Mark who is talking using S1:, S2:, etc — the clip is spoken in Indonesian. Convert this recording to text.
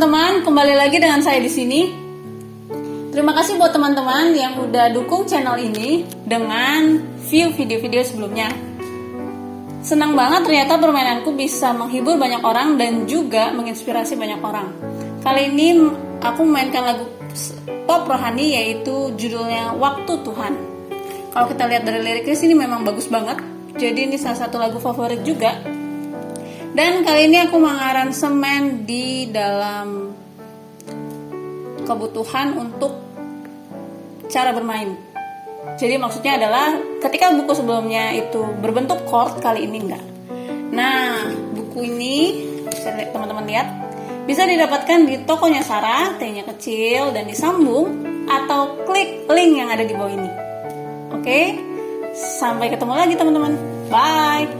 S1: teman-teman, kembali lagi dengan saya di sini. Terima kasih buat teman-teman yang udah dukung channel ini dengan view video-video sebelumnya. Senang banget ternyata permainanku bisa menghibur banyak orang dan juga menginspirasi banyak orang. Kali ini aku memainkan lagu pop rohani yaitu judulnya Waktu Tuhan. Kalau kita lihat dari liriknya sini memang bagus banget. Jadi ini salah satu lagu favorit juga. Dan kali ini aku mengaransemen di dalam kebutuhan untuk cara bermain. Jadi maksudnya adalah ketika buku sebelumnya itu berbentuk chord, kali ini enggak. Nah, buku ini bisa teman-teman lihat bisa didapatkan di tokonya Sarah, T-nya kecil dan disambung, atau klik link yang ada di bawah ini. Oke, sampai ketemu lagi teman-teman. Bye.